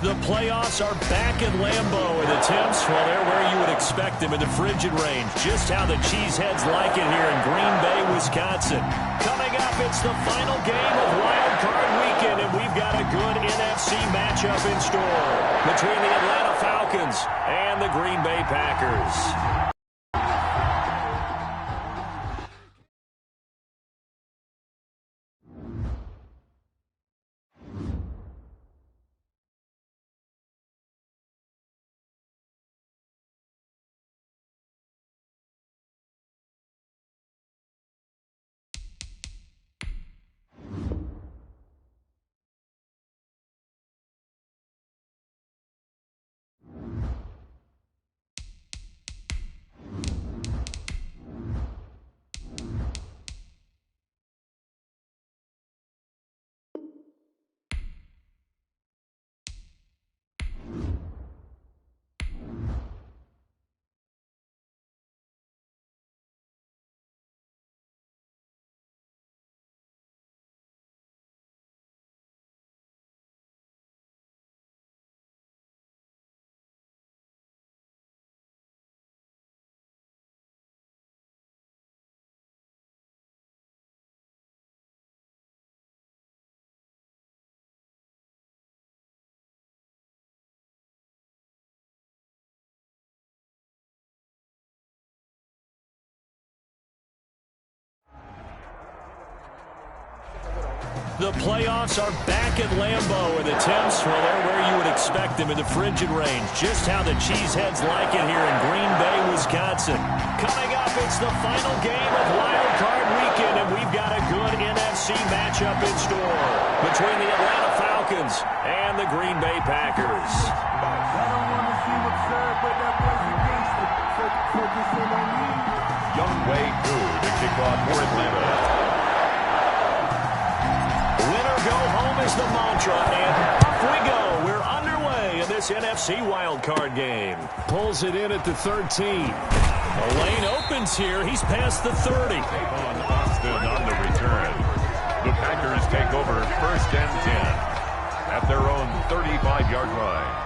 The playoffs are back at Lambeau, and the temps, well, they're where you would expect them in the frigid range. Just how the Cheeseheads like it here in Green Bay, Wisconsin. Coming up, it's the final game of Wild Card Weekend, and we've got a good NFC matchup in store between the Atlanta Falcons and the Green Bay Packers. The playoffs are back at Lambeau, and the temps, well, they're where you would expect them in the frigid range. Just how the Cheeseheads like it here in Green Bay, Wisconsin. Coming up, it's the final game of Wild Card Weekend, and we've got a good NFC matchup in store between the Atlanta Falcons and the Green Bay Packers. I don't want to seem absurd, but that was against it. Focusing on me. Young Wei Koo to kick off for Atlanta. Winner go home is the mantra, and off we go. We're underway in this NFC wildcard game. Pulls it in at the 13. The lane opens here. He's past the 30. On Austin on the return. The Packers take over 1st and 10 at their own 35-yard line.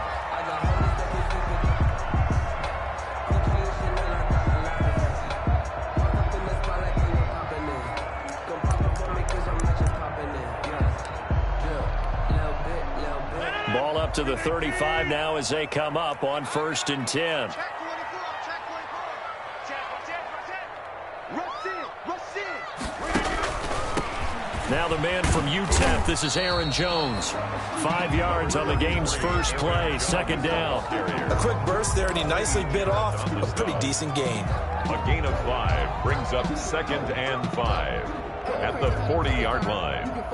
Ball up to the 35 now as they come up on 1st and 10. Now the man from UTEP, this is Aaron Jones. 5 yards on the game's first play, 2nd down. A quick burst there, and he nicely bit off a pretty decent gain. A gain of 5 brings up 2nd and 5 at the 40-yard line.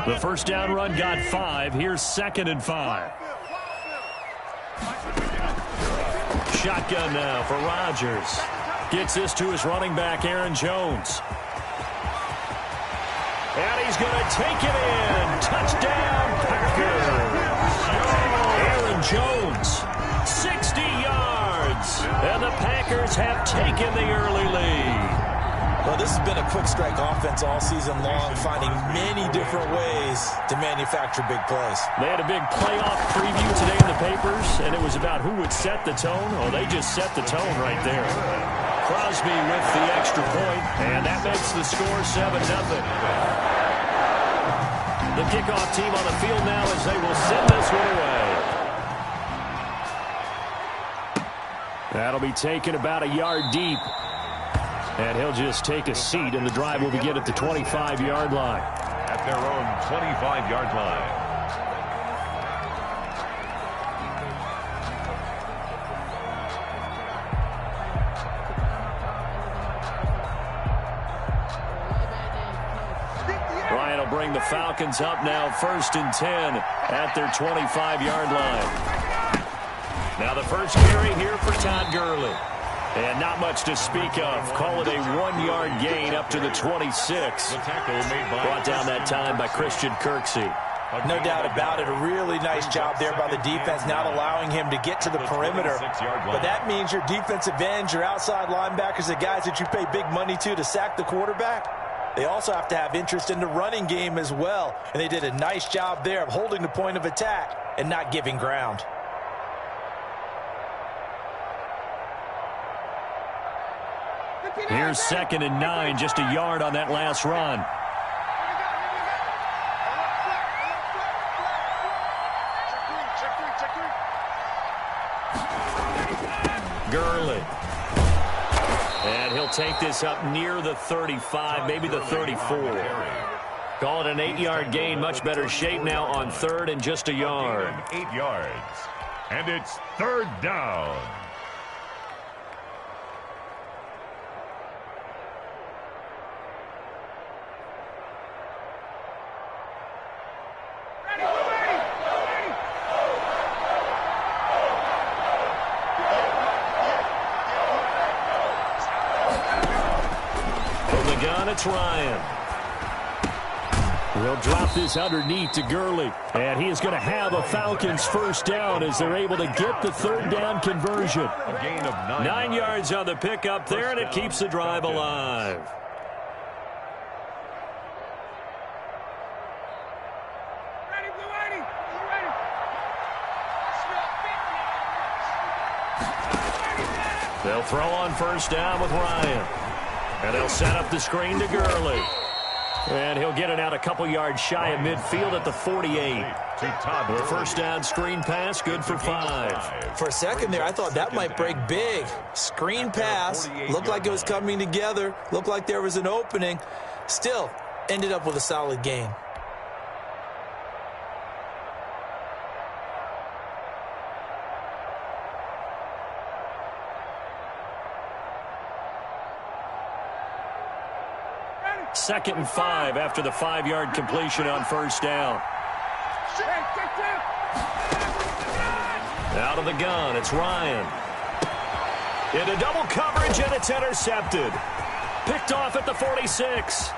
The first down run got 5. Here's 2nd and 5. Shotgun now for Rodgers. Gets this to his running back, Aaron Jones. And he's going to take it in. Touchdown, Packers. Aaron Jones, 60 yards. And the Packers have taken the early lead. Well, this has been a quick strike offense all season long, finding many different ways to manufacture big plays. They had a big playoff preview today in the papers, and it was about who would set the tone. Oh, they just set the tone right there. Crosby with the extra point, and that makes the score 7-0. The kickoff team on the field now as they will send this one away. That'll be taken about a yard deep. And he'll just take a seat, and the drive will begin at the 25-yard line. At their own 25-yard line. Ryan will bring the Falcons up now 1st and 10 at their 25-yard line. Now the first carry here for Todd Gurley. And not much to speak of. Call it a 1-yard gain up to the 26. The tackle made by brought down that time by Christian Kirksey. No doubt about it. A really nice job there by the defense, not allowing him to get to the perimeter. But that means your defensive ends, your outside linebackers, the guys that you pay big money to sack the quarterback, they also have to have interest in the running game as well. And they did a nice job there of holding the point of attack and not giving ground. Here's 2nd and 9, just a yard on that last run. Gurley. And he'll take this up near the 35, maybe the 34. Call it an 8-yard gain. Much better shape now on 3rd and just a yard. 8 yards. And it's 3rd down. It's Ryan. We'll drop this underneath to Gurley. And he is going to have a Falcons first down as they're able to get the 3rd down conversion. A gain of 9 yards on the pickup there, and it keeps the drive alive. They'll throw on first down with Ryan. And they'll set up the screen to Gurley. And he'll get it out a couple yards shy of midfield at the 48. The first down screen pass, good for 5. For a second there, I thought that might break big. Screen pass, looked like it was coming together, looked like there was an opening. Still, ended up with a solid gain. Second and 5 after the 5-yard completion on first down. Out of the gun, it's Ryan. Into double coverage, and it's intercepted. Picked off at the 46.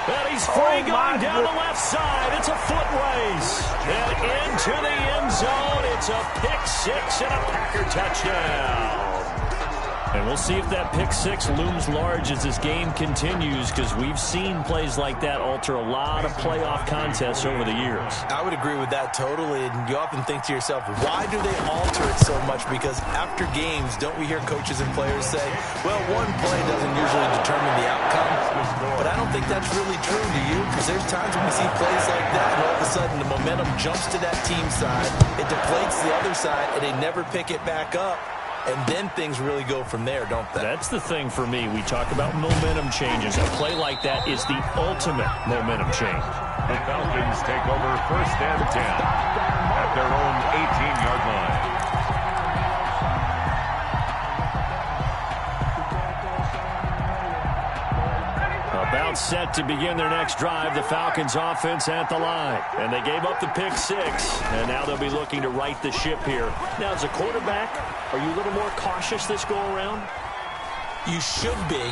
And he's free going down the left side. It's a foot race. And into the end zone. It's a pick 6 and a Packer touchdown. And we'll see if that pick 6 looms large as this game continues, because we've seen plays like that alter a lot of playoff contests over the years. I would agree with that totally. And you often think to yourself, why do they alter it so much? Because after games, don't we hear coaches and players say, well, one play doesn't usually determine the outcome. But I don't think that's really true, do you? Because there's times when we see plays like that, and all of a sudden the momentum jumps to that team side. It deflates the other side, and they never pick it back up. And then things really go from there, don't they? That's the thing for me. We talk about momentum changes. A play like that is the ultimate momentum change. The Falcons take over 1st and 10 at their own 18-yard line. About set to begin their next drive, the Falcons offense at the line. And they gave up the pick 6, and now they'll be looking to right the ship here. Now, as a quarterback, are you a little more cautious this go-around? You should be,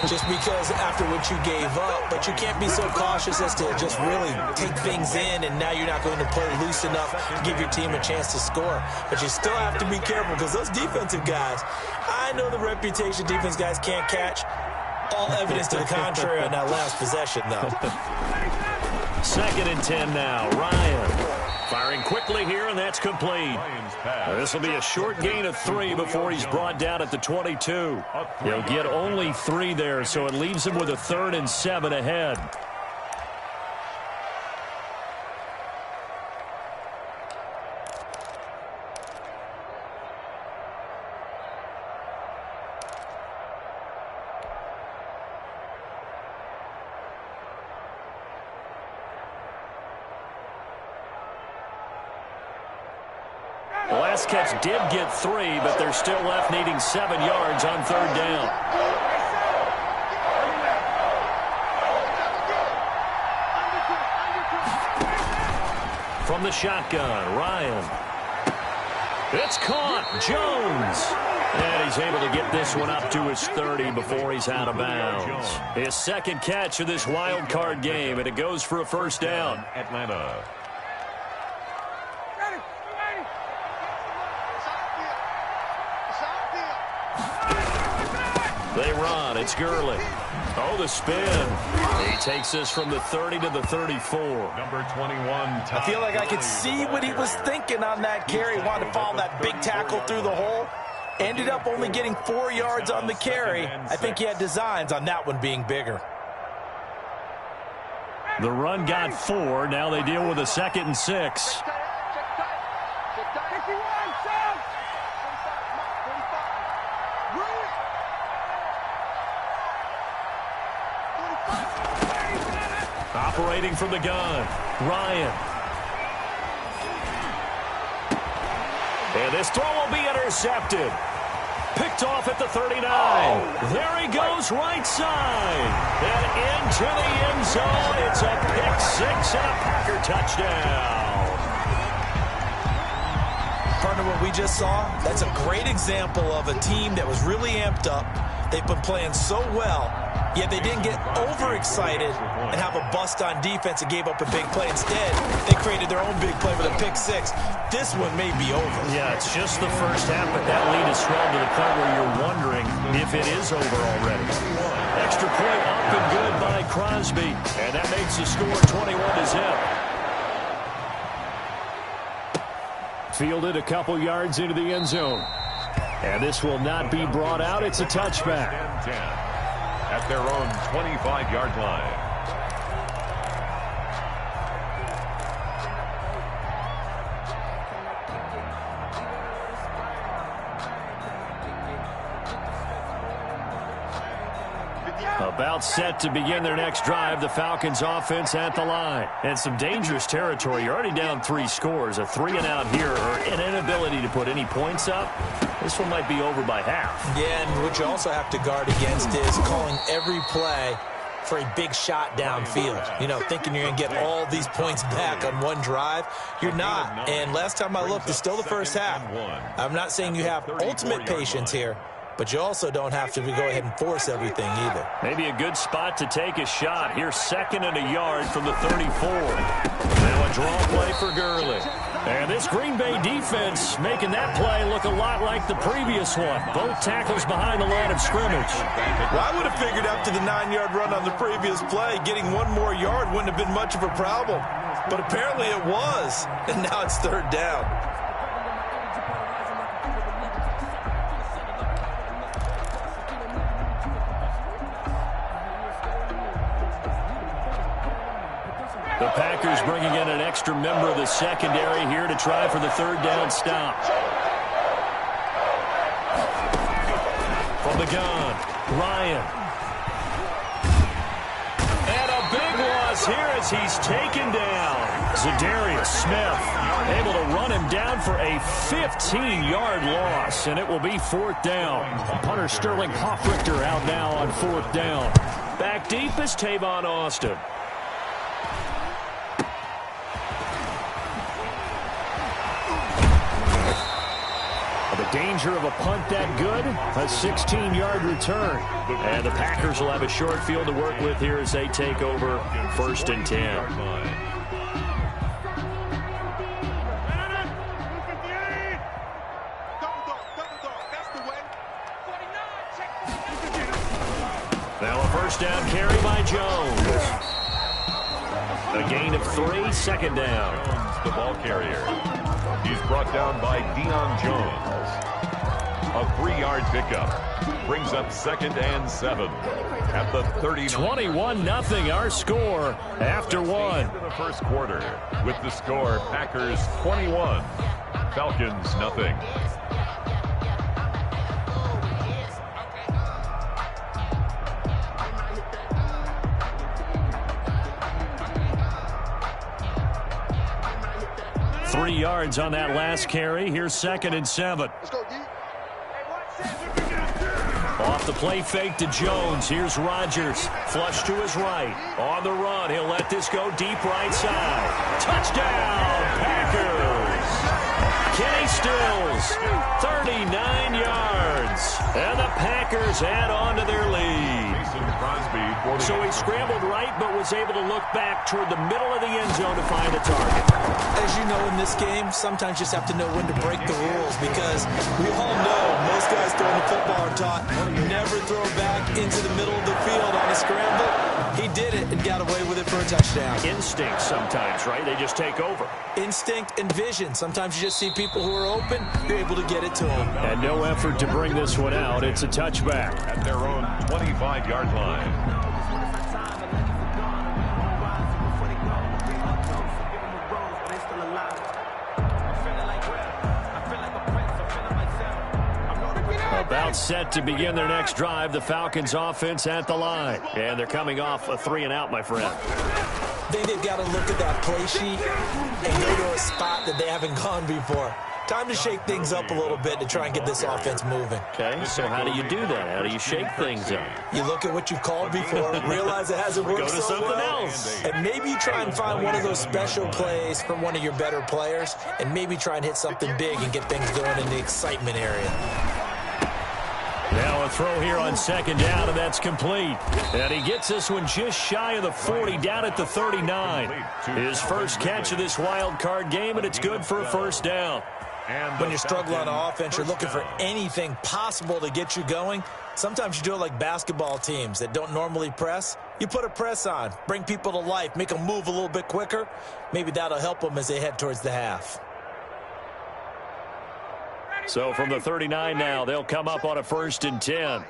just because after what you gave up, but you can't be so cautious as to just really take things in, and now you're not going to play loose enough to give your team a chance to score. But you still have to be careful, because those defensive guys, I know the reputation defense guys can't catch. All evidence to the contrary on that last possession, though. 2nd and 10 now. Ryan firing quickly here, and that's complete. This will be a short gain of 3 before he's brought down at the 22. He'll get only 3 there, so it leaves him with a 3rd and 7 ahead. The last catch did get 3, but they're still left needing 7 yards on 3rd down. From the shotgun, Ryan. It's caught. Jones. And he's able to get this one up to his 30 before he's out of bounds. His second catch of this wild card game, and it goes for a first down. Atlanta. They run. It's Gurley. Oh, the spin. He takes this from the 30 to the 34. Number 21. I feel like I could see what he was thinking on that carry. Wanted to follow that big tackle through the hole. Ended up only getting 4 yards on the carry. I think he had designs on that one being bigger. The run got 4. Now they deal with a 2nd and 6. Operating from the gun, Ryan. And this throw will be intercepted. Picked off at the 39. There he goes, right side. And into the end zone. It's a pick-6 and a Packer touchdown. Partner, what we just saw, that's a great example of a team that was really amped up. They've been playing so well, yet they didn't get overexcited and have a bust on defense and gave up a big play. Instead, they created their own big play with a pick-6. This one may be over. Yeah, it's just the first half, but that lead is swelled to the point where you're wondering if it is over already. Extra point up and good by Crosby, and that makes the score 21-0. Fielded a couple yards into the end zone. And this will not be brought out. It's a touchback. 10 at their own 25-yard line. About set to begin their next drive, the Falcons offense at the line. And some dangerous territory. You're already down 3 scores. A 3-and-out here or an inability to put any points up. This one might be over by half. Yeah, and what you also have to guard against is calling every play for a big shot downfield. You know, thinking you're going to get all these points back on one drive. You're not. And last time I looked, it's still the first half. I'm not saying you have ultimate patience here, but you also don't have to go ahead and force everything either. Maybe a good spot to take a shot. Here's 2nd and a yard from the 34. Now a draw play for Gurley. And this Green Bay defense making that play look a lot like the previous one. Both tackles behind the line of scrimmage. Well, I would have figured after the 9-yard run on the previous play, getting 1 more yard wouldn't have been much of a problem. But apparently it was, and now it's 3rd down. The Packers bringing in an extra member of the secondary here to try for the 3rd down stop. From the gun, Ryan. And a big loss here as he's taken down. Zadarius Smith able to run him down for a 15-yard loss, and it will be 4th down. Punter Sterling Hoffrichter out now on 4th down. Back deep is Tavon Austin. Danger of a punt that good, a 16-yard return. And the Packers will have a short field to work with here as they take over 1st and 10. Now a first down carry by Jones. A gain of 3, 2nd down. The ball carrier. He's brought down by Deion Jones. A 3-yard pickup brings up 2nd and 7 at the 39. 21-0 our score after 1. In the first quarter with the score Packers 21, Falcons 0. Three yards on that last carry. Here's 2nd and 7. Off the play fake to Jones. Here's Rodgers. Flush to his right. On the run. He'll let this go deep right side. Touchdown, Packers. Kenny Stills, 39 yards. And the Packers add on to their lead. So he scrambled right, but was able to look back toward the middle of the end zone to find a target. As you know, in this game, sometimes you just have to know when to break the rules, because we all know most guys throwing the football are taught never throw back into the middle of the field on a scramble. He did it and got away with it for a touchdown. Instinct sometimes, right? They just take over. Instinct and vision. Sometimes you just see people who are open, you're able to get it to them. And no effort to bring this one out. It's a touchback. At their own 25-yard line. About set to begin their next drive, the Falcons offense at the line. And they're coming off a 3-and-out, my friend. I think they've got to look at that play sheet and go to a spot that they haven't gone before. Time to shake things up a little bit to try and get this offense moving. Okay, so how do you do that? How do you shake things up? You look at what you've called before, realize it hasn't worked Go to so something well, else. and maybe you try and find one of those special plays from one of your better players, and maybe try and hit something big and get things going in the excitement area. Now a throw here on second down, and that's complete. And he gets this one just shy of the 40, down at the 39. His first catch of this wild card game, and it's good for a first down. When you're struggling on offense, you're looking for anything possible to get you going. Sometimes you do it like basketball teams that don't normally press. You put a press on, bring people to life, make them move a little bit quicker. Maybe that'll help them as they head towards the half. So from the 39 now, they'll come up on a 1st and 10.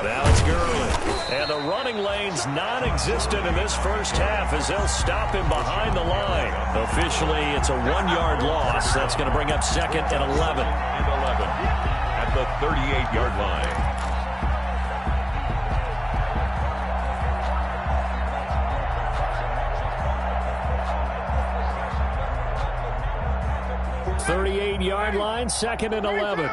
Now it's Gurley. And the running lane's non-existent in this first half as they'll stop him behind the line. Officially, it's a 1-yard loss. That's going to bring up 2nd and 11. At the 38-yard line. 38-yard line, 2nd and 11.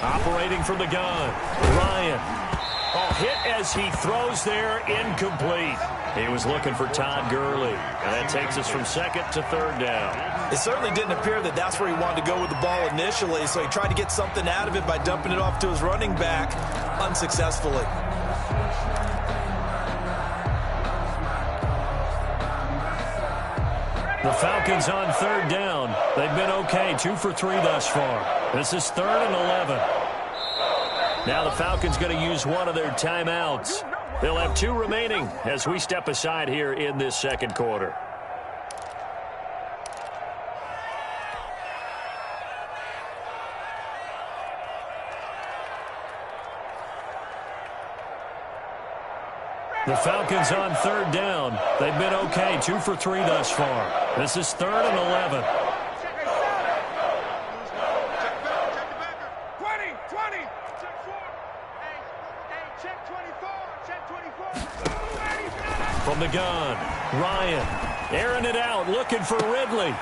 Operating from the gun, Ryan. Oh, hit as he throws there, incomplete. He was looking for Todd Gurley, and that takes us from 2nd to 3rd down. It certainly didn't appear that that's where he wanted to go with the ball initially, so he tried to get something out of it by dumping it off to his running back unsuccessfully. The Falcons on 3rd down. They've been okay, 2 for 3 thus far. This is 3rd and 11. Now the Falcons going to use one of their timeouts. They'll have 2 remaining as we step aside here in this second quarter. The Falcons on 3rd down. They've been okay, 2 for 3 thus far. This is 3rd and 11. From the gun, Ryan airing it out, looking for Ridley.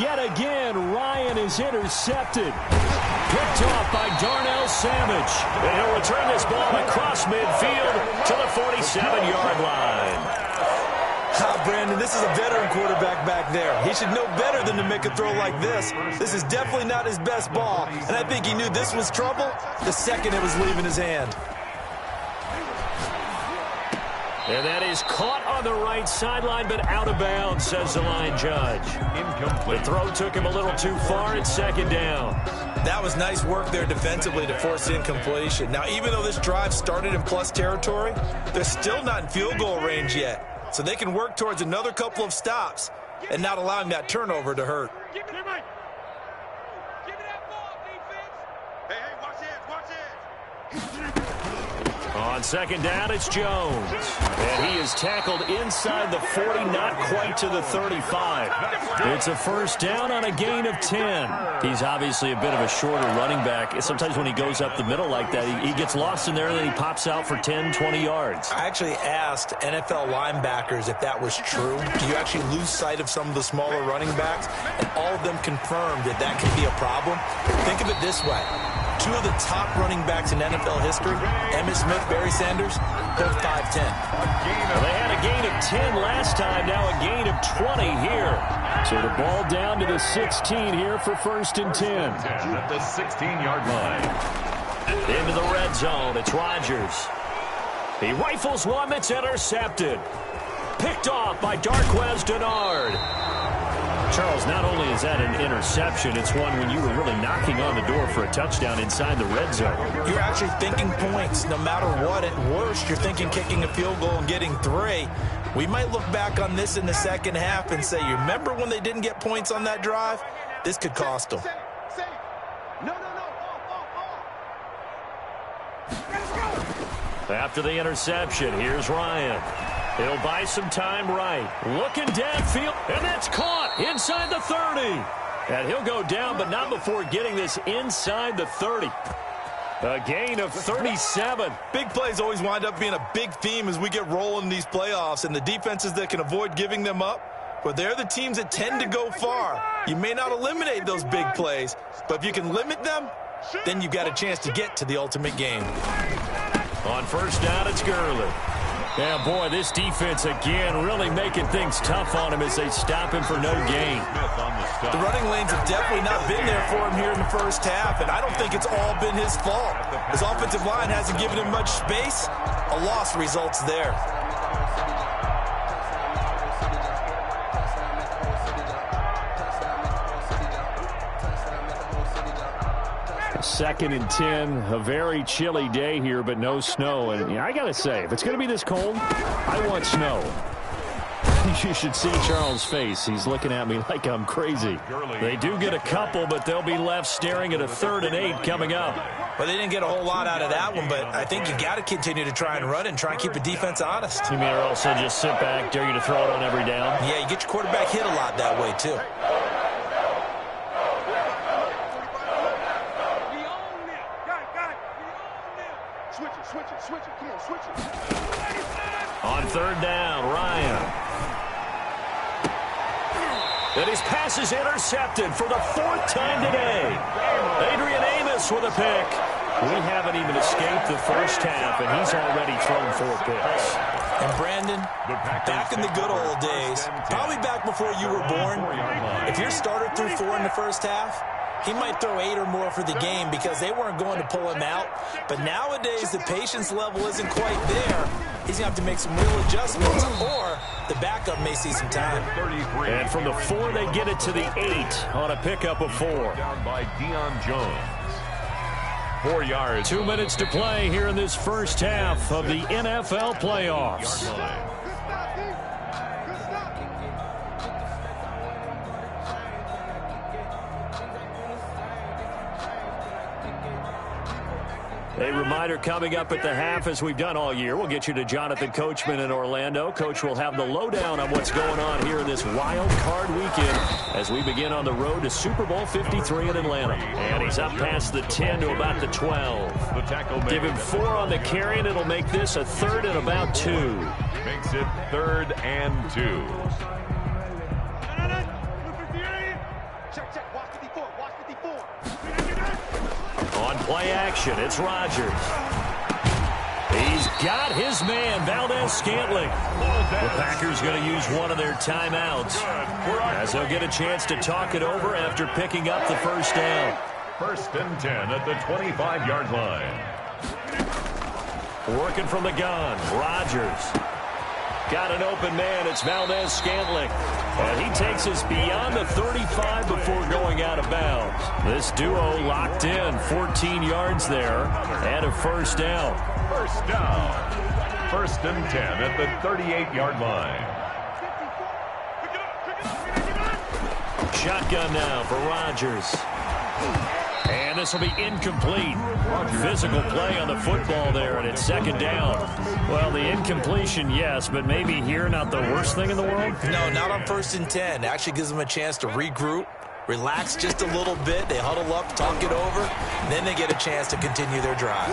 Yet again, Ryan is intercepted. Picked off by Darnell Savage. And he'll return this ball across midfield to the 47-yard line. Brandon, this is a veteran quarterback back there. He should know better than to make a throw like this. This is definitely not his best ball, and I think he knew this was trouble the second it was leaving his hand. And that is caught on the right sideline, but out of bounds, says the line judge. Incomplete. The throw took him a little too far at 2nd down. That was nice work there defensively to force incompletion. Now, even though this drive started in plus territory, they're still not in field goal range yet. So they can work towards another couple of stops and not allowing that turnover to hurt. On 2nd down, it's Jones. And he is tackled inside the 40, not quite to the 35. It's a 1st down on a gain of 10. He's obviously a bit of a shorter running back. Sometimes when he goes up the middle like that, he gets lost in there, and then he pops out for 10, 20 yards. I actually asked NFL linebackers if that was true. Do you actually lose sight of some of the smaller running backs? And all of them confirmed that that could be a problem. Think of it this way. Two of the top running backs in NFL history, Emmitt Smith, Barry Sanders, both 5'10". Well, they had a gain of 10 last time, now a gain of 20 here. So the ball down to the 16 here for 1st and 10. At the 16-yard line. Into the red zone, it's Rodgers. He rifles one that's intercepted. Picked off by Darqueze Dennard. Charles, not only is that an interception, it's one when you were really knocking on the door for a touchdown inside the red zone. You're actually thinking points no matter what. At worst, you're thinking kicking a field goal and getting 3. We might look back on this in the second half and say, you remember when they didn't get points on that drive? This could cost them. After the interception, here's Ryan. He'll buy some time right. Looking downfield, and that's caught inside the 30. And he'll go down, but not before getting this inside the 30. A gain of 37. Big plays always wind up being a big theme as we get rolling in these playoffs, and the defenses that can avoid giving them up, but they're the teams that tend to go far. You may not eliminate those big plays, but if you can limit them, then you've got a chance to get to the ultimate game. On 1st down, it's Gurley. Yeah, boy, this defense again really making things tough on him as they stop him for no gain. The running lanes have definitely not been there for him here in the first half, and I don't think it's all been his fault. His offensive line hasn't given him much space. A loss results there. 2nd and 10, a very chilly day here, but no snow. And yeah, I got to say, if it's going to be this cold, I want snow. You should see Charles' face. He's looking at me like I'm crazy. They do get a couple, but they'll be left staring at a 3rd and 8 coming up. Well, they didn't get a whole lot out of that one, but I think you got to continue to try and run and try and keep the defense honest. You mean also just sit back, dare you to throw it on every down? Yeah, you get your quarterback hit a lot that way, too. On 3rd down, Ryan. And his pass is intercepted for the 4th time today. Adrian Amos with a pick. We haven't even escaped the first half, and he's already thrown 4 picks. And Brandon, back in the good old days, probably back before you were born, if your starter threw 4 in the first half, he might throw 8 or more for the game because they weren't going to pull him out. But nowadays, the patience level isn't quite there. He's going to have to make some real adjustments, or the backup may see some time. And from the 4, they get it to the 8 on a pickup of 4. Down by Deion Jones. 4 yards. 2 minutes to play here in this first half of the NFL playoffs. A reminder coming up at the half, as we've done all year. We'll get you to Jonathan Coachman in Orlando. Coach will have the lowdown on what's going on here in this wild card weekend as we begin on the road to Super Bowl 53 in Atlanta. And he's up past the 10 to about the 12. Give him 4 on the carry, and it'll make this a 3rd and about 2. Makes it 3rd and 2. On play action, it's Rodgers. He's got his man, Valdez-Scantling. The Packers going to use one of their timeouts as they'll get a chance to talk it over after picking up the first down. 1st and 10 at the 25-yard line. Working from the gun, Rodgers. Got an open man, it's Valdez-Scantling. And he takes us beyond the 35 before going out of bounds. This duo locked in, 14 yards there, and a first down. First down. 1st and 10 at the 38-yard line. Shotgun now for Rodgers. And this will be incomplete. Physical play on the football there, and it's 2nd down. Well, the incompletion, yes, but maybe here not the worst thing in the world? No, not on 1st and 10. Actually gives them a chance to regroup, relax just a little bit. They huddle up, talk it over, and then they get a chance to continue their drive.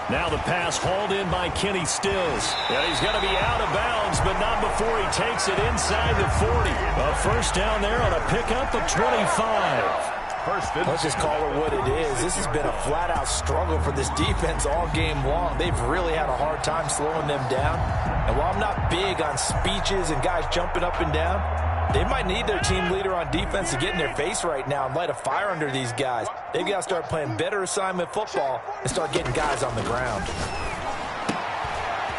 Now the pass hauled in by Kenny Stills. Yeah, he's going to be out of bounds, but not before he takes it inside the 40. A first down there on a pickup of 25. Let's just call it what it is. This has been a flat-out struggle for this defense all game long. They've really had a hard time slowing them down. And while I'm not big on speeches and guys jumping up and down, they might need their team leader on defense to get in their face right now and light a fire under these guys. They've got to start playing better assignment football and start getting guys on the ground.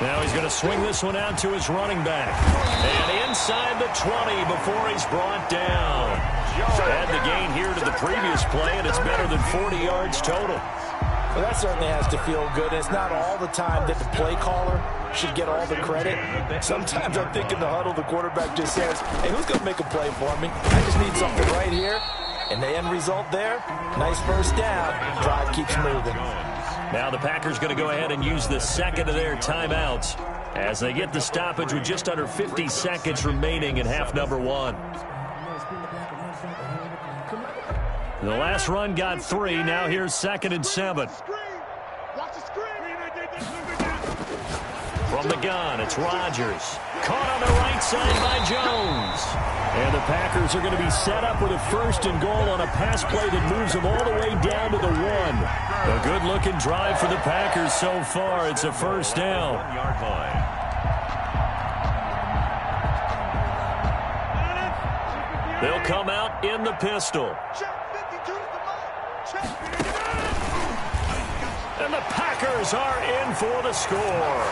Now he's going to swing this one out to his running back. And inside the 20 before he's brought down. Add the gain here to the previous play, and it's better than 40 yards total. Well, that certainly has to feel good. It's not all the time that the play caller should get all the credit. Sometimes I think in the huddle, the quarterback just says, hey, who's going to make a play for me? I just need something right here. And the end result there, nice first down. Drive keeps moving. Now the Packers going to go ahead and use the second of their timeouts as they get the stoppage with just under 50 seconds remaining in half number one. The last run got 3. Now here's 2nd and 7. From the gun, it's Rodgers. Caught on the right side by Jones. And the Packers are going to be set up with a 1st and goal on a pass play that moves them all the way down to the 1. A good-looking drive for the Packers so far. It's a 1st down. 1 yard line. They'll come out in the pistol. And the Packers are in for the score.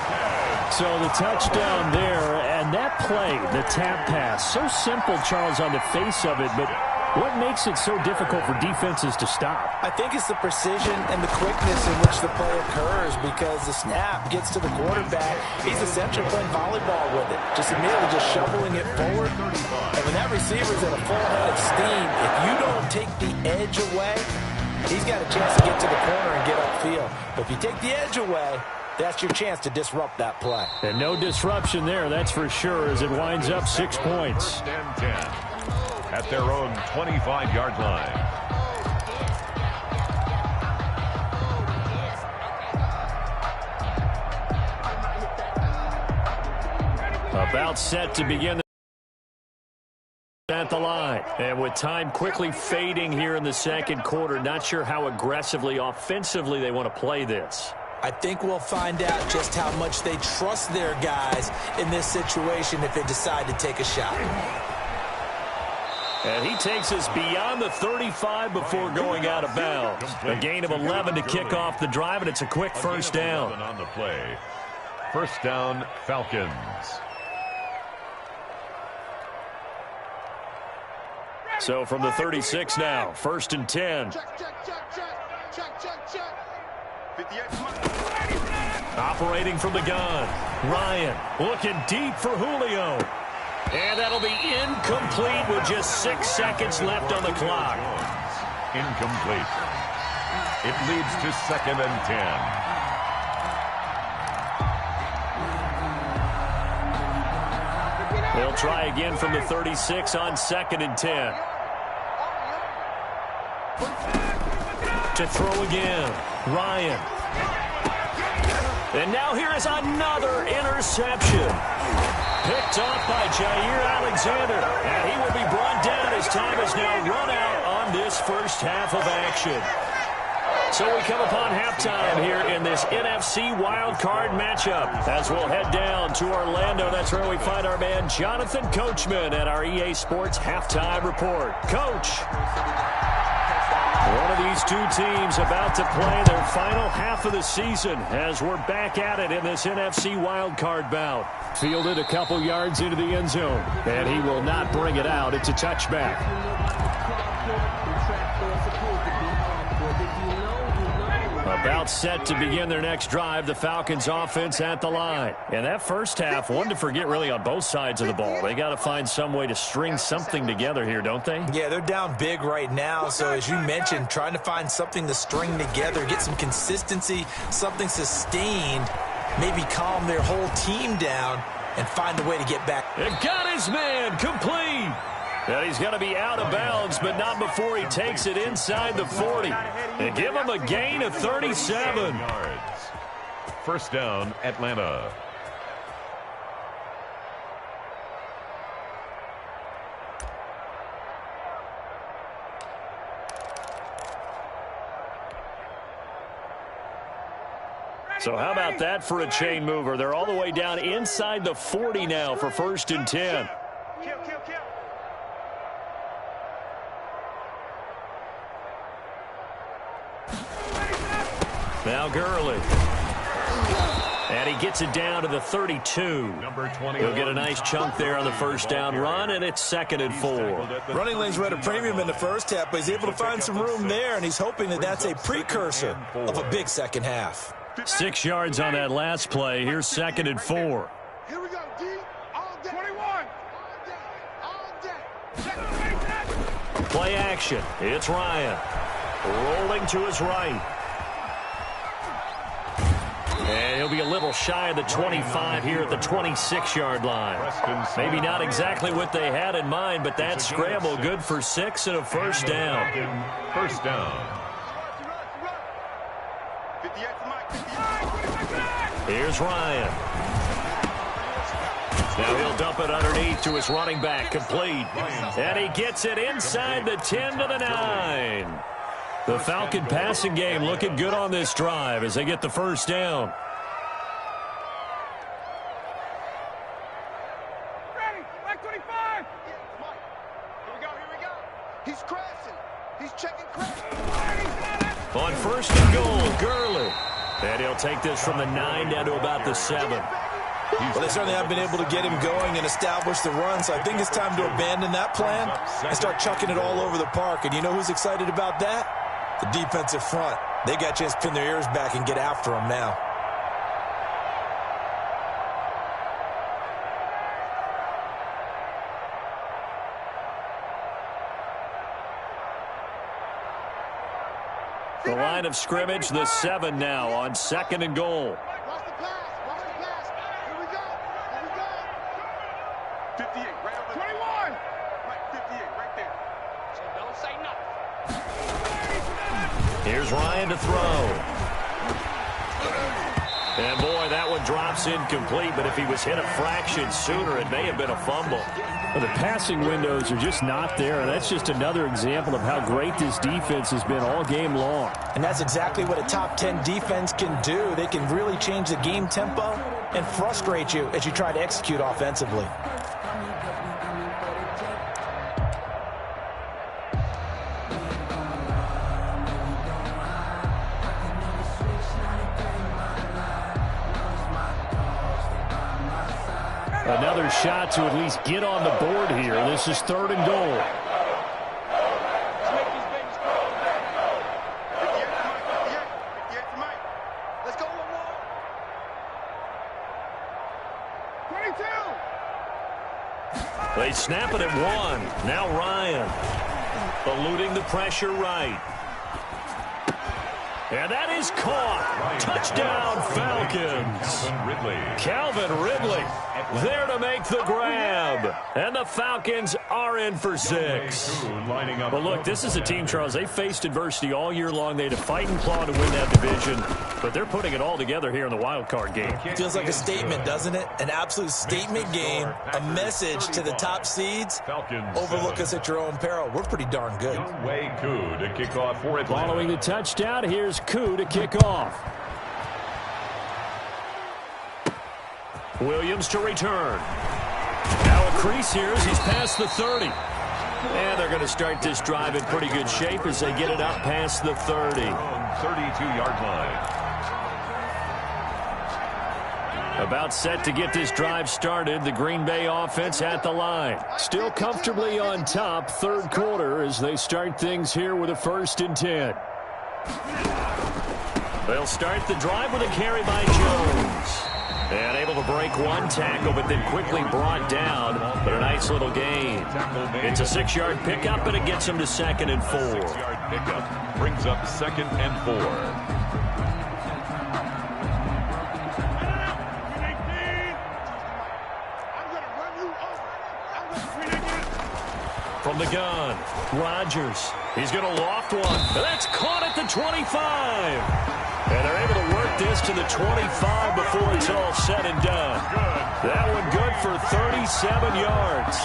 So the touchdown there, and that play, the tap pass, so simple, Charles, on the face of it, but what makes it so difficult for defenses to stop? I think it's the precision and the quickness in which the play occurs because the snap gets to the quarterback. He's essentially playing volleyball with it, just immediately just shoveling it forward. And when that receiver's at a full head of steam, if you don't take the edge away, he's got a chance to get to the corner and get upfield. But if you take the edge away, that's your chance to disrupt that play. And no disruption there, that's for sure, as it winds up 6 points. 1st and 10 at their own 25-yard line. About set to begin at the line. And with time quickly fading here in the 2nd quarter, not sure how aggressively, offensively they want to play this. I think we'll find out just how much they trust their guys in this situation if they decide to take a shot. And he takes us beyond the 35 before going out of bounds. A gain of 11 to kick off the drive, and it's a quick 1st down. On the play. 1st down, Falcons. So from the 36 now, 1st and 10. Operating from the gun. Ryan looking deep for Julio. And that'll be incomplete with just 6 seconds left on the clock. Incomplete. It leads to 2nd and 10. They'll try again from the 36 on 2nd and 10. To throw again. Ryan. And now here is another interception. Picked off by Jair Alexander. And he will be brought down as time has now run out on this 1st half of action. So we come upon halftime here in this NFC wildcard matchup. As we'll head down to Orlando, that's where we find our man Jonathan Coachman at our EA Sports Halftime Report. Coach, one of these two teams about to play their final half of the season as we're back at it in this NFC wildcard bout. Fielded a couple yards into the end zone, and he will not bring it out. It's a touchback. About set to begin their next drive, the Falcons offense at the line. And that 1st half, one to forget really on both sides of the ball. They got to find some way to string something together here, don't they? Yeah, they're down big right now. So as you mentioned, trying to find something to string together, get some consistency, something sustained, maybe calm their whole team down and find a way to get back. It got his man complete. And he's going to be out of bounds, but not before he takes it inside the 40. And give him a gain of 37. 1st down, Atlanta. So how about that for a chain mover? They're all the way down inside the 40 now for 1st and 10. Now Gurley. And he gets it down to the 32. He'll get a nice chunk there on the first down run, and it's 2nd and 4. Running lanes were at a premium in the first half, but he's able to find some room there, and he's hoping that that's a precursor of a big second half. 6 yards on that last play. Here's 2nd and 4. Here we go, D. All day. 21. All day. Play action. It's Ryan. Rolling to his right. And he'll be a little shy of the 25 here at the 26-yard line. Maybe not exactly what they had in mind, but that scramble good for 6 and a first down. First down. Here's Ryan. Now he'll dump it underneath to his running back, complete. And he gets it inside the 10 to the 9. The Falcon passing game looking good on this drive as they get the first down. Ready, like 25. Here we go. He's crashing. He's checking crash. On 1st and goal, Gurley. And he'll take this from the 9 down to about the 7. Well, they certainly have been able to get him going and establish the run, so I think it's time to abandon that plan and start chucking it all over the park. And you know who's excited about that? The defensive front. They got a chance to pin their ears back and get after him now. The line of scrimmage, the 7 now on 2nd and goal. Watch the pass. Watch the pass. Here we go. Here we go. 58, right over 21. Right, 58, right there. So don't say nothing. Here's Ryan to throw. And boy, that one drops incomplete, but if he was hit a fraction sooner, it may have been a fumble. Well, the passing windows are just not there, and that's just another example of how great this defense has been all game long. And that's exactly what a top 10 defense can do. They can really change the game tempo and frustrate you as you try to execute offensively. Another shot to at least get on the board here. This is 3rd and goal. Let's go one more. 22. They snap it at 1. Now Ryan. Eluding the pressure right. And that is caught. Touchdown, Falcons. Calvin Ridley there to make the grab. And the Falcons are in for 6. Well, look, this is a team, Charles. They faced adversity all year long. They had to fight and claw to win that division. But they're putting it all together here in the wild card game. Feels like a statement, doesn't it? An absolute statement game. A message to the top seeds. Overlook us at your own peril. We're pretty darn good. To kick off for Atlanta. Following the touchdown, here's Koo to kick off. Williams to return. Now a crease here as he's past the 30. And they're going to start this drive in pretty good shape as they get it up past the 30. 32-yard line. About set to get this drive started. The Green Bay offense at the line. Still comfortably on top, 3rd quarter as they start things here with a 1st and 10. They'll start the drive with a carry by Jones. And able to break one tackle, but then quickly brought down. But a nice little gain. It's a 6-yard pickup, and it gets him to 2nd and 4. 6-yard pickup brings up 2nd and 4. From the gun, Rodgers. He's going to loft one. That's caught at the 25. And they're able to work this to the 25 before it's all said and done. That one good for 37 yards.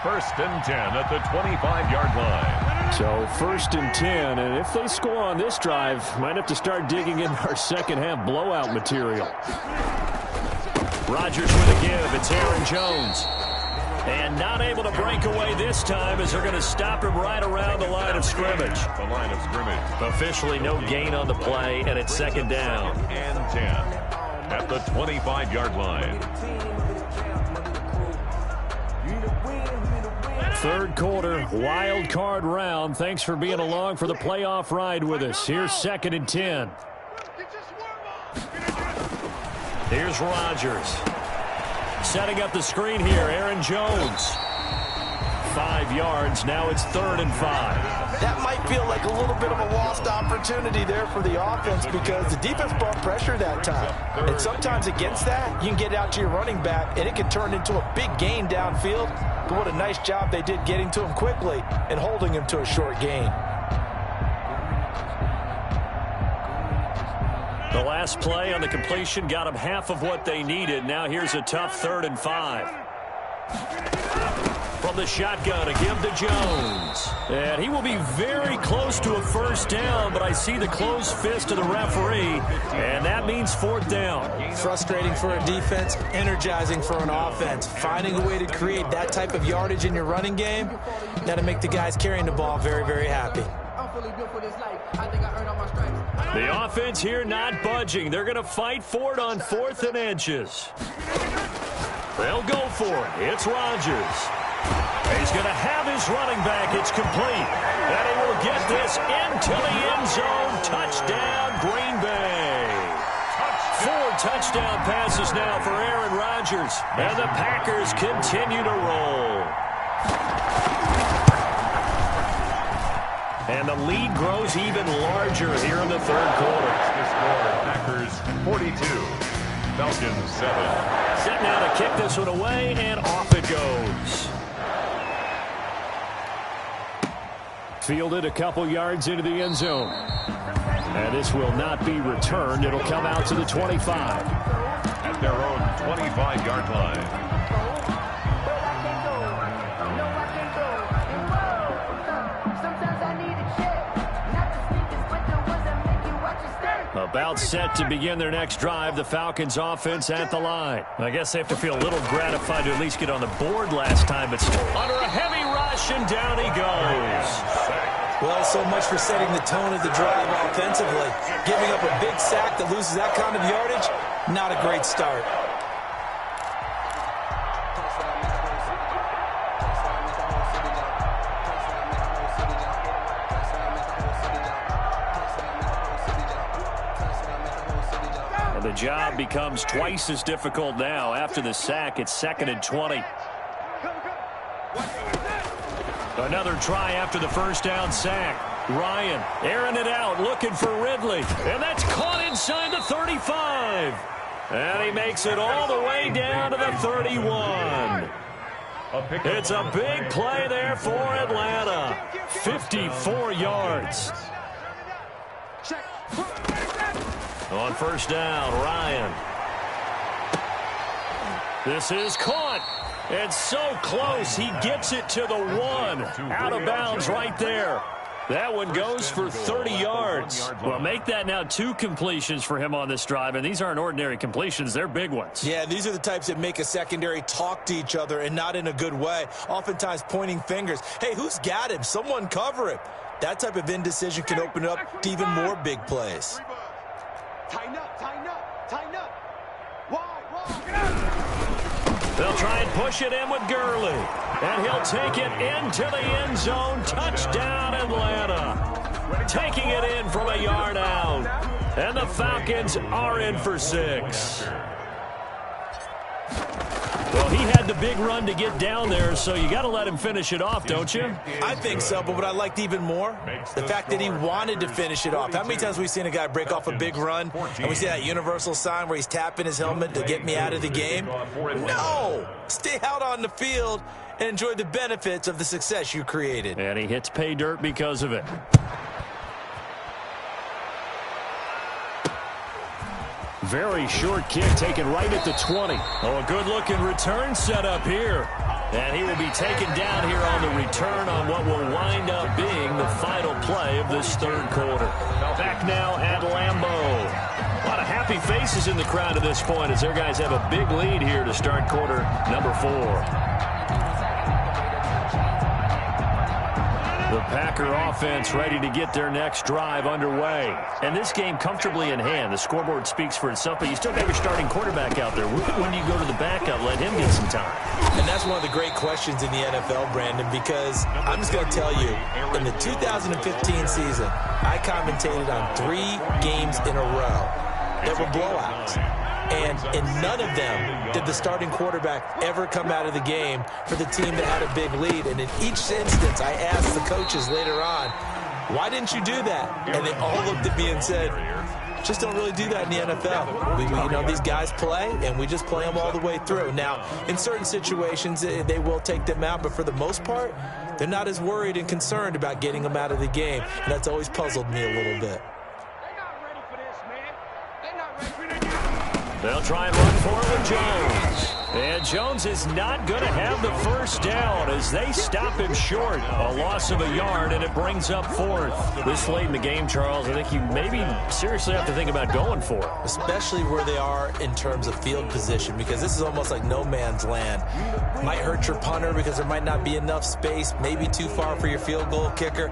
1st and 10 at the 25-yard line. So 1st and 10, and if they score on this drive, might have to start digging in our second half blowout material. Rodgers with a give. It's Aaron Jones. And not able to break away this time as they're going to stop him right around the line of scrimmage. The line of scrimmage. Officially no gain on the play, and it's 2nd down. And 10 at the 25-yard line. 3rd quarter, wild card round. Thanks for being along for the playoff ride with us. Here's 2nd and 10. Here's Rodgers. Setting up the screen here, Aaron Jones. 5 yards, now it's 3rd and 5. That might feel like a little bit of a lost opportunity there for the offense because the defense brought pressure that time. And sometimes against that, you can get out to your running back, and it can turn into a big gain downfield. But what a nice job they did getting to him quickly and holding him to a short gain. The last play on the completion got them half of what they needed. Now here's a tough 3rd and 5. From the shotgun, a give to Jones. And he will be very close to a 1st down, but I see the closed fist of the referee, and that means 4th down. Frustrating for a defense, energizing for an offense. Finding a way to create that type of yardage in your running game, got to make the guys carrying the ball very, very happy. The offense here not budging. They're going to fight for it on 4th and inches. They'll go for it. It's Rodgers. He's going to have his running back. It's complete. And he will get this into the end zone. Touchdown, Green Bay. 4 touchdown passes now for Aaron Rodgers. And the Packers continue to roll. And the lead grows even larger here in the 3rd quarter. The score, Packers 42, Falcons 7. Set now to kick this one away, and off it goes. Fielded a couple yards into the end zone. And this will not be returned. It'll come out to the 25. At their own 25-yard line. About set to begin their next drive, the Falcons offense at the line. I guess they have to feel a little gratified to at least get on the board last time, but still under a heavy rush, and down he goes. Well, so much for setting the tone of the drive offensively. Giving up a big sack that loses that kind of yardage, not a great start. The job becomes twice as difficult now. After the sack, it's 2nd and 20. Another try after the 1st down sack. Ryan airing it out, looking for Ridley. And that's caught inside the 35. And he makes it all the way down to the 31. It's a big play there for Atlanta. 54 yards. On 1st down, Ryan. This is caught. And so close, he gets it to the 1. Out of bounds right there. That one goes for 30 yards. Well, make that now 2 completions for him on this drive, and these aren't ordinary completions. They're big ones. Yeah, these are the types that make a secondary talk to each other, and not in a good way. Oftentimes pointing fingers. Hey, who's got him? Someone cover him. That type of indecision can open it up to even more big plays. Tighten up, tighten up, tighten up. Wide. They'll try and push it in with Gurley. And he'll take it into the end zone. Touchdown, Atlanta. Taking it in from a yard out. And the Falcons are in for 6. Well, he had the big run to get down there, so you got to let him finish it off, don't you? I think so, but what I liked even more, the fact that he wanted to finish it off. How many times have we seen a guy break off a big run, and we see that universal sign where he's tapping his helmet to get me out of the game? No! Stay out on the field and enjoy the benefits of the success you created. And he hits pay dirt because of it. Very short kick taken right at the 20. Oh, a good-looking return set up here. And he will be taken down here on the return on what will wind up being the final play of this third quarter. Back now at Lambeau. A lot of happy faces in the crowd at this point as their guys have a big lead here to start quarter number 4. The Packer offense ready to get their next drive underway. And this game comfortably in hand. The scoreboard speaks for itself, but you still got your starting quarterback out there. When do you go to the backup, let him get some time? And that's one of the great questions in the NFL, Brandon, because I'm just going to tell you, in the 2015 season, I commentated on 3 games in a row that were blowouts. And in none of them did the starting quarterback ever come out of the game for the team that had a big lead. And in each instance, I asked the coaches later on, why didn't you do that? And they all looked at me and said, just don't really do that in the NFL. These guys play, and we just play them all the way through. Now, in certain situations, they will take them out, but for the most part, they're not as worried and concerned about getting them out of the game. And that's always puzzled me a little bit. They'll try and run for it with Jones. And Jones is not going to have the first down as they stop him short. A loss of a yard, and it brings up 4th. This late in the game, Charles, I think you maybe seriously have to think about going for it. Especially where they are in terms of field position, because this is almost like no man's land. Might hurt your punter because there might not be enough space, maybe too far for your field goal kicker.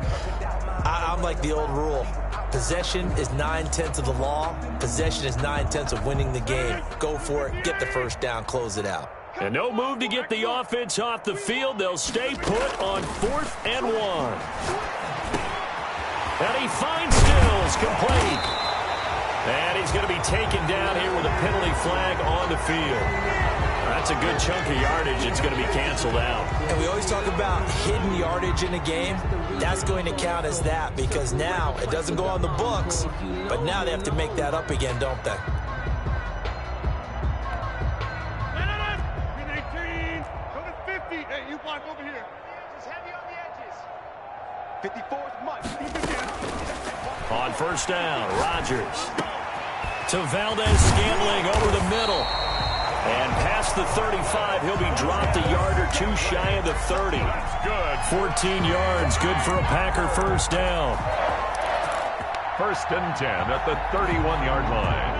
I'm like the old rule. Possession is 9/10 of the law. Possession is 9/10 of winning the game. Go for it. Get the first down. Close it out. And no move to get the offense off the field. They'll stay put on 4th and 1. And he finds Stills complete. And he's going to be taken down here with a penalty flag on the field. That's a good chunk of yardage. It's going to be canceled out. And we always talk about hidden yardage in a game. That's going to count as that because now it doesn't go on the books, but now they have to make that up again, don't they? 18, go to 50. Hey, you block over here. Just heavy on the edges. 54th month. On first down, Rodgers to Valdez-Scantling over the middle. And past the 35, he'll be dropped a yard or 2 shy of the 30. Good. 14 yards, good for a Packer first down. 1st and 10 at the 31-yard line.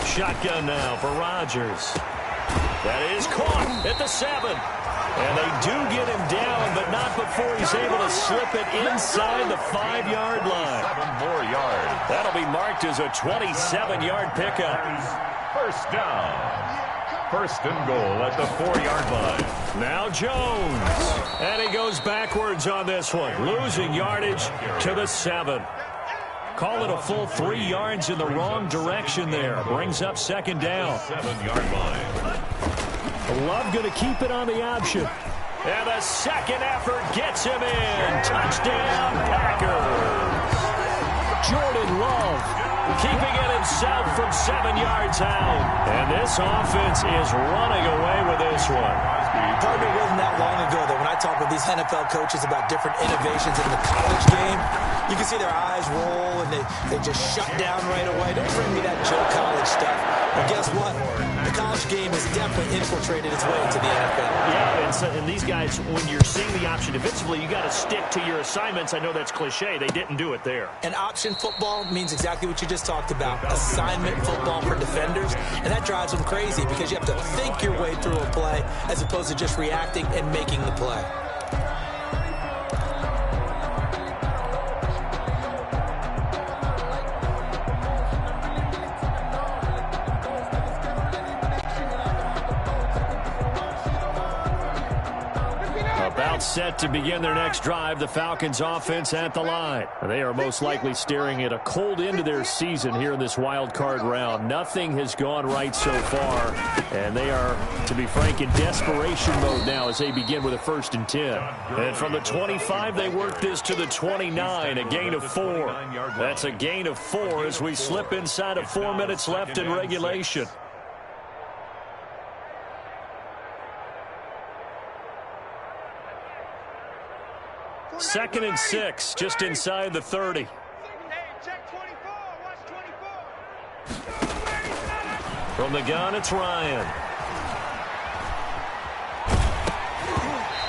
Shotgun now for Rodgers. That is caught at the 7. And they do get him down, but not before he's able to slip it inside the 5-yard line. 7 more yards. That'll be marked as a 27-yard pickup. First down. 1st and goal at the 4-yard line. Now Jones. And he goes backwards on this one, losing yardage to the 7. Call it a full 3 yards in the wrong direction there. Brings up 2nd down. 7-yard line. Love going to keep it on the option. And the second effort gets him in. Touchdown, Packers. Jordan Love keeping it himself from 7 yards out. And this offense is running away with this one. Partner, it wasn't that long ago that when I talk with these NFL coaches about different innovations in the college game, you can see their eyes roll and they just shut down right away. Don't bring me that Joe College stuff. But guess what? The college game has definitely infiltrated its way into the NFL. Yeah, and these guys, when you're seeing the option defensively, you got to stick to your assignments. I know that's cliche. They didn't do it there. And option football means exactly what you just talked about. Assignment football for defenders. And that drives them crazy because you have to think your way through a play as opposed to just reacting and making the play. About set to begin their next drive, the Falcons offense at the line. They are most likely staring at a cold end to their season here in this wild card round. Nothing has gone right so far, and they are, to be frank, in desperation mode now as they begin with a 1st and 10. And from the 25, they work this to the 29, a gain of 4. That's a gain of 4 as we slip inside of 4 minutes left in regulation. 2nd and 6, just inside the 30. Hey, check 24. Watch 24. From the gun, it's Ryan.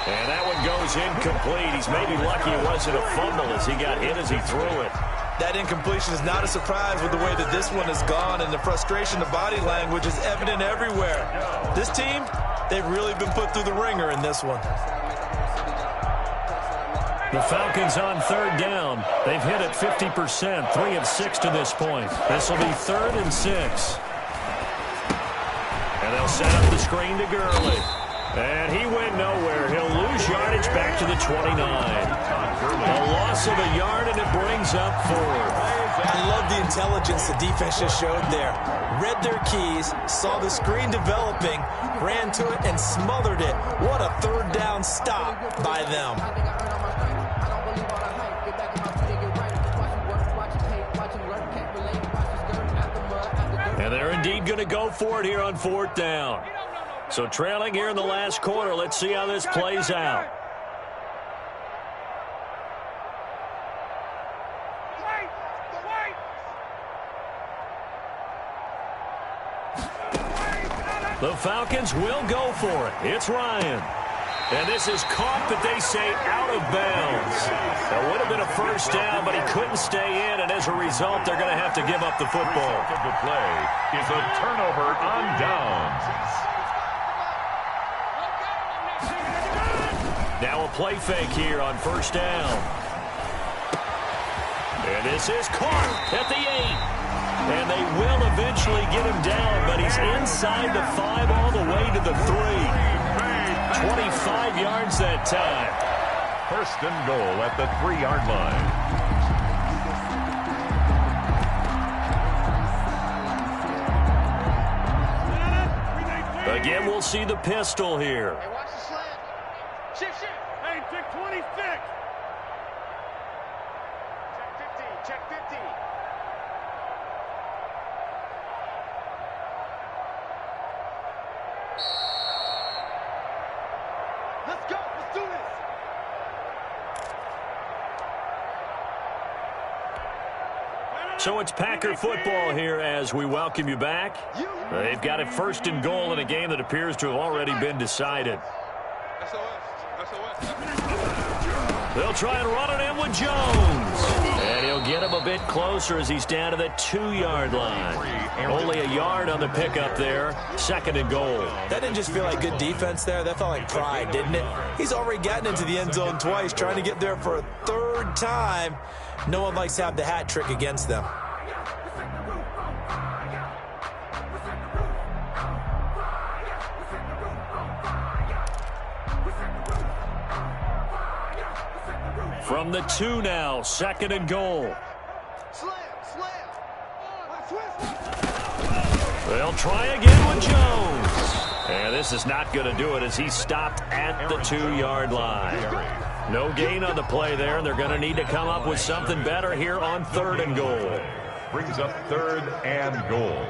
And that one goes incomplete. He's maybe lucky it wasn't a fumble as he got hit as he threw it. That incompletion is not a surprise with the way that this one has gone, and the frustration, the body language is evident everywhere. This team, they've really been put through the ringer in this one. The Falcons on third down. They've hit it 50%, 3 of 6 to this point. This will be 3rd and 6. And they'll set up the screen to Gurley. And he went nowhere. He'll lose yardage back to the 29. A loss of a yard, and it brings up 4th. I love the intelligence the defense just showed there. Read their keys, saw the screen developing, ran to it, and smothered it. What a third down stop by them. And they're indeed going to go for it here on 4th down. So trailing here in the last quarter. Let's see how this plays out. The Falcons will go for it. It's Ryan. And this is caught, but they say out of bounds. That would have been a first down, but he couldn't stay in, and as a result, they're going to have to give up the football. The play is a turnover on downs. Now a play fake here on first down. And this is caught at the 8. And they will eventually get him down, but he's inside the 5 all the way to the 3. 25 yards that time. 1st and goal at the 3-yard line. Again, we'll see the pistol here. Hey, watch the slant. Shift. Hey, check 26. Check 50. Let's go. Let's do this. So it's Packer football here as we welcome you back. They've got it 1st and goal in a game that appears to have already been decided. They'll try and run it in with Jones. And he'll get him a bit closer as he's down to the 2-yard line. Only a yard on the pickup there. 2nd and goal. That didn't just feel like good defense there. That felt like pride, didn't it? He's already gotten into the end zone twice, trying to get there for a 3rd time. No one likes to have the hat trick against them. From the 2 now, 2nd and goal. Slam. They'll try again with Jones. And this is not going to do it as he stopped at the 2-yard line. No gain on the play there, and they're going to need to come up with something better here on 3rd and goal. Brings up 3rd and goal.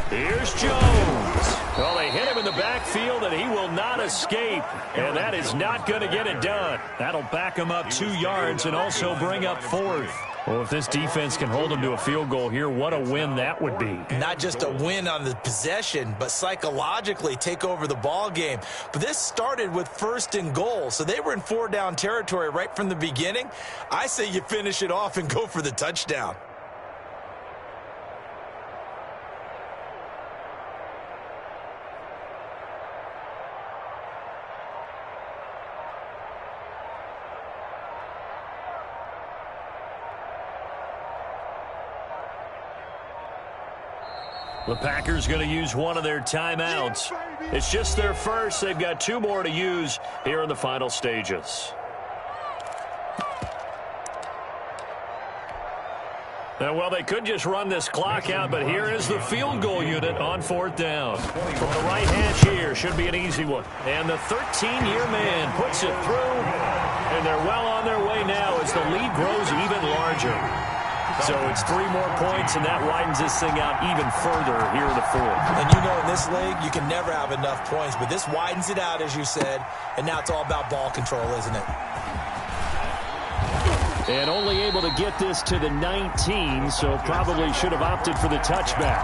Here's Jones. Well, they hit him in the backfield, and he will not escape. And that is not going to get it done. That'll back him up 2 yards and also bring up 4th. Well, if this defense can hold them to a field goal here, what a win that would be. Not just a win on the possession, but psychologically take over the ball game. But this started with 1st and goal, so they were in 4-down territory right from the beginning. I say you finish it off and go for the touchdown. The Packers going to use one of their timeouts. It's just their first. They've got 2 more to use here in the final stages. Well, they could just run this clock out, but here is the field goal unit on 4th down. From the right hash here, should be an easy one. And the 13-year man puts it through, and they're well on their way now as the lead grows even larger. So it's 3 more points, and that widens this thing out even further here in the 4th. And you know in this league, you can never have enough points, but this widens it out, as you said, and now it's all about ball control, isn't it? And only able to get this to the 19, so probably should have opted for the touchback.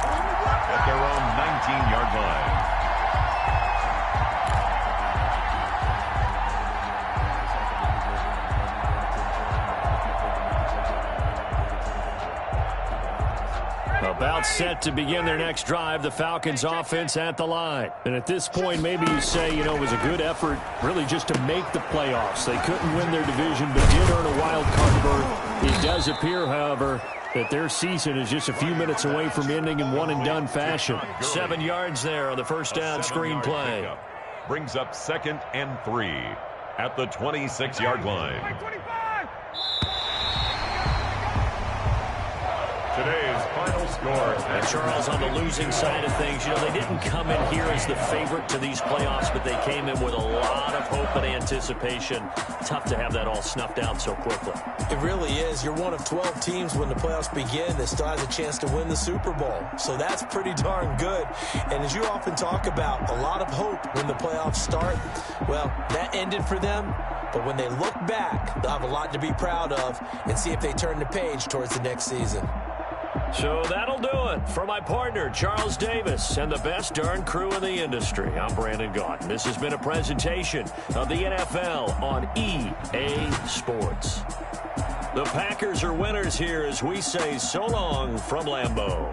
at their own 19-yard line. About set to begin their next drive, the Falcons offense at the line. And at this point, maybe you say, it was a good effort really just to make the playoffs. They couldn't win their division, but did earn a wild card berth. It does appear, however, that their season is just a few minutes away from ending in one-and-done fashion. 7 yards there on the first down screen play. Brings up 2nd and 3 at the 26-yard line. Today's final score. And Charles, on the losing side of things, they didn't come in here as the favorite to these playoffs, but they came in with a lot of hope and anticipation. Tough to have that all snuffed out so quickly. It really is. You're one of 12 teams when the playoffs begin that still has a chance to win the Super Bowl. So that's pretty darn good. And as you often talk about, a lot of hope when the playoffs start. Well, that ended for them. But when they look back, they'll have a lot to be proud of and see if they turn the page towards the next season. So that'll do it for my partner, Charles Davis, and the best darn crew in the industry. I'm Brandon Gaudin. This has been a presentation of the NFL on EA Sports. The Packers are winners here as we say so long from Lambeau.